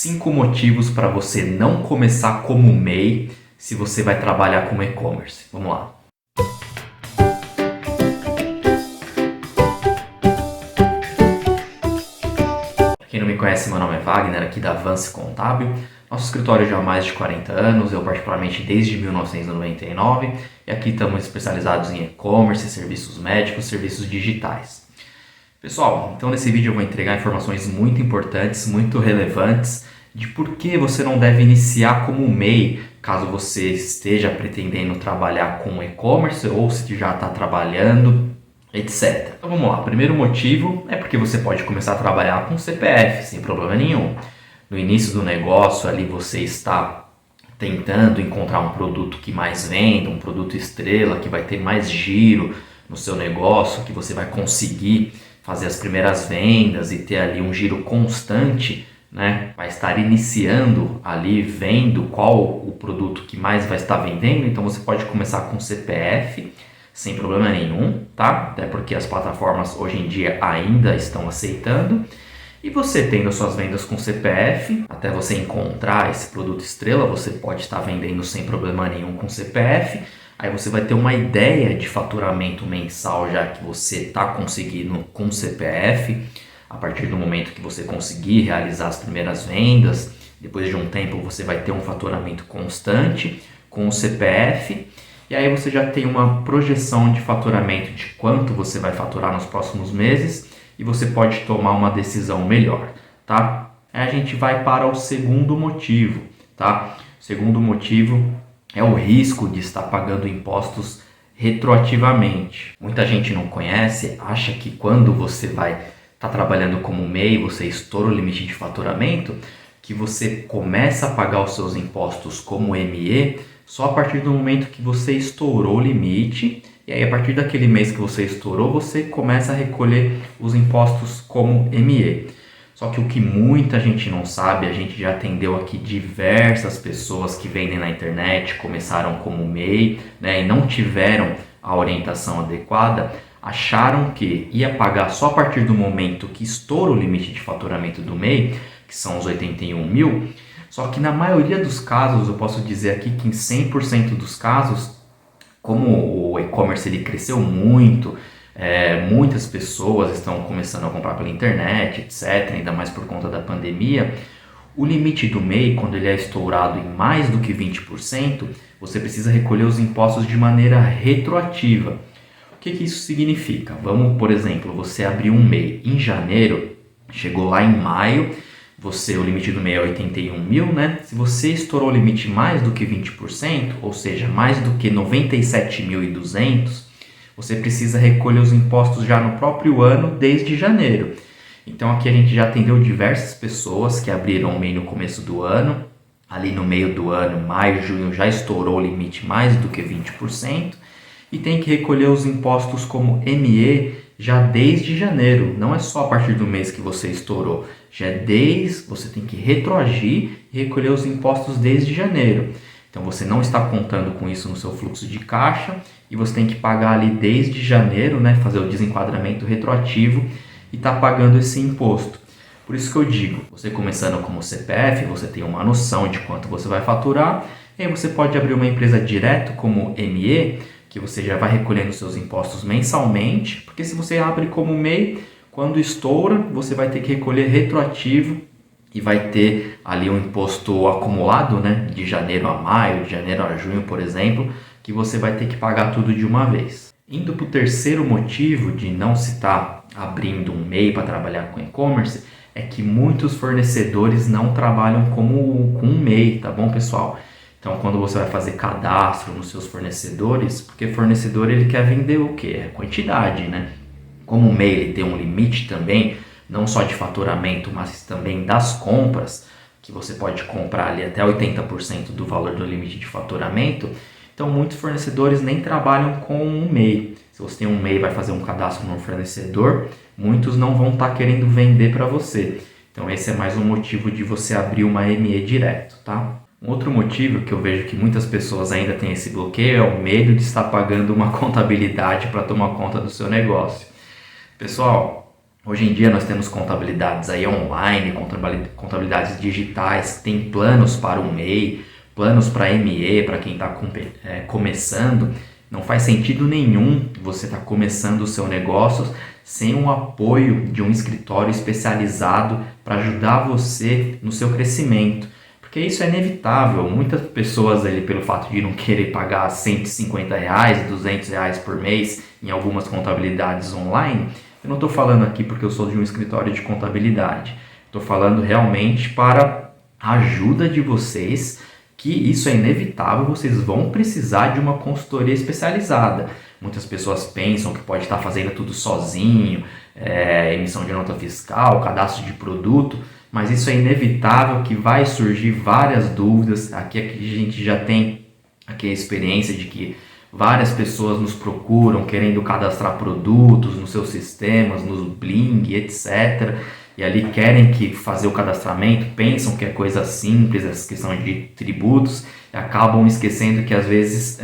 5 motivos para você não começar como MEI se você vai trabalhar com e-commerce. Vamos lá. Para quem não me conhece, meu nome é Wagner, aqui da Avance Contábil. Nosso escritório já há mais de 40 anos, eu particularmente desde 1999, e aqui estamos especializados em e-commerce, serviços médicos, serviços digitais. Pessoal, então nesse vídeo eu vou entregar informações muito importantes, muito relevantes, de por que você não deve iniciar como MEI, caso você esteja pretendendo trabalhar com e-commerce ou se já está trabalhando, etc. Então vamos lá, primeiro motivo é porque você pode começar a trabalhar com CPF, sem problema nenhum. No início do negócio ali você está tentando encontrar um produto que mais venda, um produto estrela, que vai ter mais giro no seu negócio, que você vai conseguir fazer as primeiras vendas e ter ali um giro constante, né? Vai estar iniciando ali, vendo qual o produto que mais vai estar vendendo, então você pode começar com CPF, sem problema nenhum, tá? Até porque as plataformas hoje em dia ainda estão aceitando. E você tendo as suas vendas com CPF, até você encontrar esse produto estrela, você pode estar vendendo sem problema nenhum com CPF. Aí você vai ter uma ideia de faturamento mensal já que você está conseguindo com CPF. A partir do momento que você conseguir realizar as primeiras vendas, depois de um tempo você vai ter um faturamento constante com o CPF. E aí você já tem uma projeção de faturamento de quanto você vai faturar nos próximos meses. E você pode tomar uma decisão melhor, tá? Aí a gente vai para o segundo motivo, tá? O segundo motivo é o risco de estar pagando impostos retroativamente. Muita gente não conhece, acha que quando você vai estar trabalhando como MEI, você estoura o limite de faturamento, que você começa a pagar os seus impostos como ME só a partir do momento que você estourou o limite. E aí, a partir daquele mês que você estourou, você começa a recolher os impostos como ME. Só que o que muita gente não sabe, a gente já atendeu aqui diversas pessoas que vendem na internet, começaram como MEI, né, e não tiveram a orientação adequada, acharam que ia pagar só a partir do momento que estoura o limite de faturamento do MEI, que são os 81 mil, só que na maioria dos casos, eu posso dizer aqui que em 100% dos casos, como o e-commerce ele cresceu muito, muitas pessoas estão começando a comprar pela internet, etc., ainda mais por conta da pandemia, o limite do MEI, quando ele é estourado em mais do que 20%, você precisa recolher os impostos de maneira retroativa. O que isso significa? Vamos, por exemplo, você abrir um MEI em janeiro, chegou lá em maio, o limite do MEI é 81 mil, né? Se você estourou o limite mais do que 20%, ou seja, mais do que 97.200, você precisa recolher os impostos já no próprio ano, desde janeiro. Então aqui a gente já atendeu diversas pessoas que abriram o MEI no começo do ano, ali no meio do ano, maio, junho, já estourou o limite mais do que 20%, e tem que recolher os impostos como ME já desde janeiro, não é só a partir do mês que você estourou, você tem que retroagir e recolher os impostos desde janeiro. Então você não está contando com isso no seu fluxo de caixa e você tem que pagar ali desde janeiro, né, fazer o desenquadramento retroativo e tá pagando esse imposto. Por isso que eu digo, você começando como CPF, você tem uma noção de quanto você vai faturar, e aí você pode abrir uma empresa direto como ME, que você já vai recolhendo seus impostos mensalmente, porque se você abre como MEI, quando estoura, você vai ter que recolher retroativo e vai ter ali um imposto acumulado, né, de janeiro a maio, de janeiro a junho, por exemplo, que você vai ter que pagar tudo de uma vez. Indo para o terceiro motivo de não se estar abrindo um MEI para trabalhar com e-commerce, é que muitos fornecedores não trabalham com um MEI, tá bom, pessoal? Então, quando você vai fazer cadastro nos seus fornecedores, porque fornecedor ele quer vender o quê? É quantidade, né? Como o MEI ele tem um limite também, não só de faturamento, mas também das compras, que você pode comprar ali até 80% do valor do limite de faturamento. Então, muitos fornecedores nem trabalham com um MEI. Se você tem um MEI e vai fazer um cadastro no fornecedor, muitos não vão estar querendo vender para você. Então, esse é mais um motivo de você abrir uma ME direto, tá? Um outro motivo que eu vejo que muitas pessoas ainda têm esse bloqueio é o medo de estar pagando uma contabilidade para tomar conta do seu negócio. Pessoal, Hoje em dia nós temos contabilidades aí online, contabilidades digitais, tem planos para o MEI, planos para ME, para quem está começando. Não faz sentido nenhum você estar começando o seu negócio sem o apoio de um escritório especializado para ajudar você no seu crescimento. Porque isso é inevitável. Muitas pessoas ali, pelo fato de não querer pagar R$ 150, R$ 200 por mês em algumas contabilidades online, eu não estou falando aqui porque eu sou de um escritório de contabilidade. Estou falando realmente para a ajuda de vocês, que isso é inevitável, vocês vão precisar de uma consultoria especializada. Muitas pessoas pensam que pode estar fazendo tudo sozinho, emissão de nota fiscal, cadastro de produto, mas isso é inevitável que vai surgir várias dúvidas. Aqui a gente já tem aqui a experiência de que várias pessoas nos procuram querendo cadastrar produtos nos seus sistemas, nos Bling, etc. E ali querem fazer o cadastramento, pensam que é coisa simples, essa questão de tributos, e acabam esquecendo que às vezes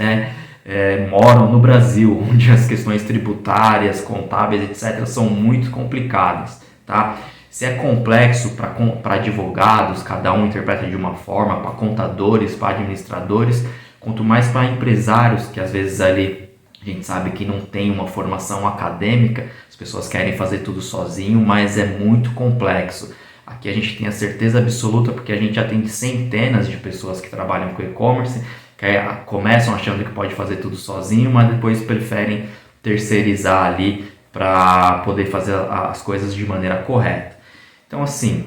moram no Brasil, onde as questões tributárias, contábeis, etc. são muito complicadas, tá? Se é complexo para advogados, cada um interpreta de uma forma, para contadores, para administradores, quanto mais para empresários, que às vezes ali a gente sabe que não tem uma formação acadêmica, as pessoas querem fazer tudo sozinho, mas é muito complexo. Aqui a gente tem a certeza absoluta, porque a gente atende centenas de pessoas que trabalham com e-commerce, que começam achando que pode fazer tudo sozinho, mas depois preferem terceirizar ali para poder fazer as coisas de maneira correta. Então assim,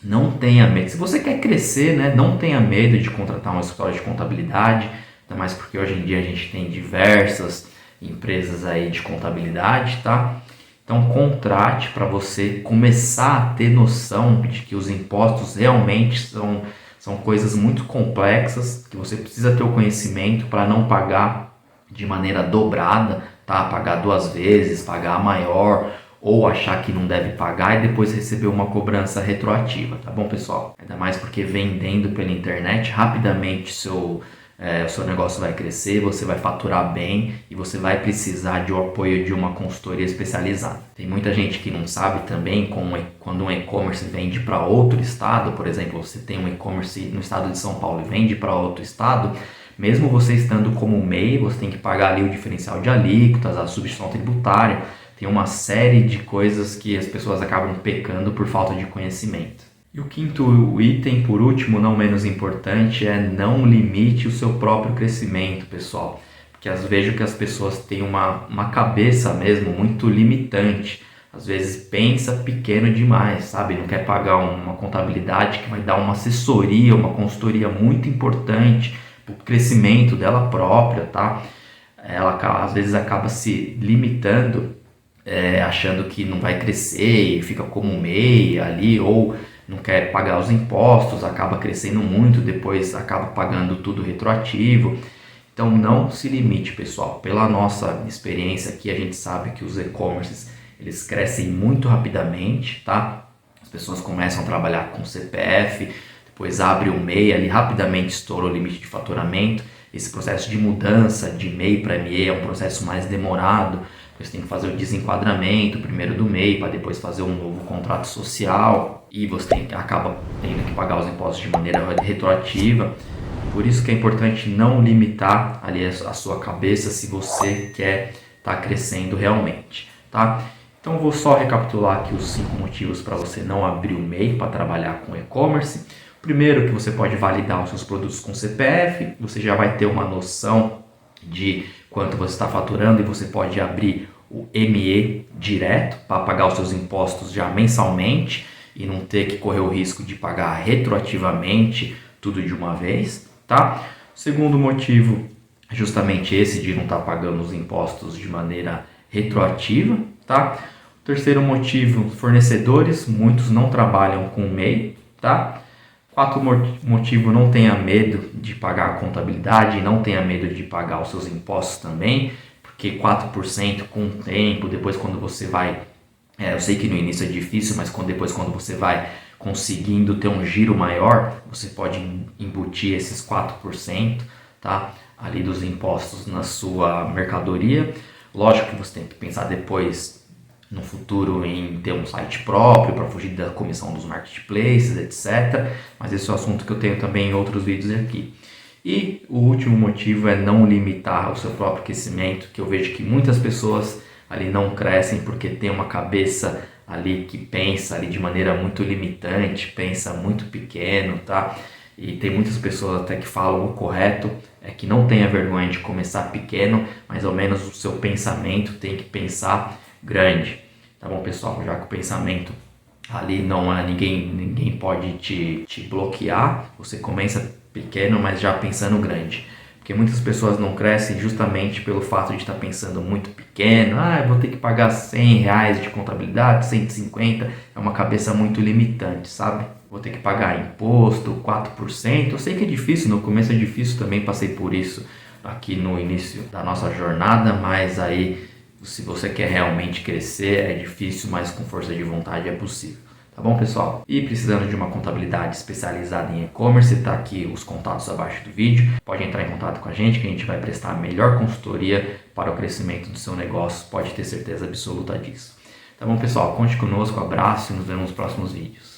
não tenha medo. Se você quer crescer, né, não tenha medo de contratar um escritório de contabilidade, ainda mais porque hoje em dia a gente tem diversas empresas aí de contabilidade, tá? Então contrate para você começar a ter noção de que os impostos realmente são coisas muito complexas, que você precisa ter o conhecimento para não pagar de maneira dobrada, tá? Pagar duas vezes, pagar a maior, ou achar que não deve pagar e depois receber uma cobrança retroativa, tá bom, pessoal? Ainda mais porque vendendo pela internet, rapidamente o seu negócio vai crescer, você vai faturar bem e você vai precisar de apoio de uma consultoria especializada. Tem muita gente que não sabe também quando um e-commerce vende para outro estado, por exemplo, você tem um e-commerce no estado de São Paulo e vende para outro estado, mesmo você estando como MEI, você tem que pagar ali o diferencial de alíquotas, a substituição tributária. Tem uma série de coisas que as pessoas acabam pecando por falta de conhecimento. E o quinto item, por último, não menos importante, é não limite o seu próprio crescimento, pessoal. Porque às vezes vejo que as pessoas têm uma cabeça mesmo muito limitante. Às vezes pensa pequeno demais, sabe? Não quer pagar uma contabilidade que vai dar uma assessoria, uma consultoria muito importante para o crescimento dela própria, tá? Ela às vezes acaba se limitando, achando que não vai crescer e fica como um MEI ali, ou não quer pagar os impostos, acaba crescendo muito, depois acaba pagando tudo retroativo. Então não se limite, pessoal. Pela nossa experiência aqui, a gente sabe que os e-commerces eles crescem muito rapidamente, tá? As pessoas começam a trabalhar com CPF, depois abre o MEI, ali rapidamente estoura o limite de faturamento. Esse processo de mudança de MEI para ME é um processo mais demorado. Você tem que fazer o desenquadramento primeiro do MEI para depois fazer um novo contrato social e você acaba tendo que pagar os impostos de maneira retroativa. Por isso que é importante não limitar ali a sua cabeça se você quer estar crescendo realmente, tá? Então vou só recapitular aqui os 5 motivos para você não abrir o MEI para trabalhar com e-commerce. Primeiro, que você pode validar os seus produtos com CPF, você já vai ter uma noção de quanto você está faturando e você pode abrir o ME direto para pagar os seus impostos já mensalmente e não ter que correr o risco de pagar retroativamente tudo de uma vez, tá? Segundo motivo é justamente esse de não estar pagando os impostos de maneira retroativa, tá? Terceiro motivo, fornecedores, muitos não trabalham com MEI, tá? Quarto motivo, não tenha medo de pagar a contabilidade, não tenha medo de pagar os seus impostos também, porque 4% com o tempo, depois quando você vai, eu sei que no início é difícil, mas depois quando você vai conseguindo ter um giro maior, você pode embutir esses 4%, tá? Ali dos impostos na sua mercadoria. Lógico que você tem que pensar depois no futuro em ter um site próprio para fugir da comissão dos marketplaces, etc. Mas esse é um assunto que eu tenho também em outros vídeos aqui. E o último motivo é não limitar o seu próprio crescimento, que eu vejo que muitas pessoas ali não crescem porque tem uma cabeça ali que pensa ali de maneira muito limitante, pensa muito pequeno, tá? E tem muitas pessoas até que falam o correto é que não tenha vergonha de começar pequeno, mas ao menos o seu pensamento tem que pensar grande, tá bom, pessoal? Já que o pensamento ali não é, ninguém pode te bloquear, você começa pequeno, mas já pensando grande. Porque muitas pessoas não crescem justamente pelo fato de estar pensando muito pequeno. Eu vou ter que pagar R$ 100 de contabilidade, 150, é uma cabeça muito limitante, sabe? Vou ter que pagar imposto, 4%. Eu sei que é difícil, no começo é difícil, também passei por isso aqui no início da nossa jornada, mas aí se você quer realmente crescer é difícil, mas com força de vontade é possível. Tá bom, pessoal? E precisando de uma contabilidade especializada em e-commerce, tá aqui os contatos abaixo do vídeo. Pode entrar em contato com a gente que a gente vai prestar a melhor consultoria para o crescimento do seu negócio. Pode ter certeza absoluta disso. Tá bom, pessoal? Conte conosco, abraço e nos vemos nos próximos vídeos.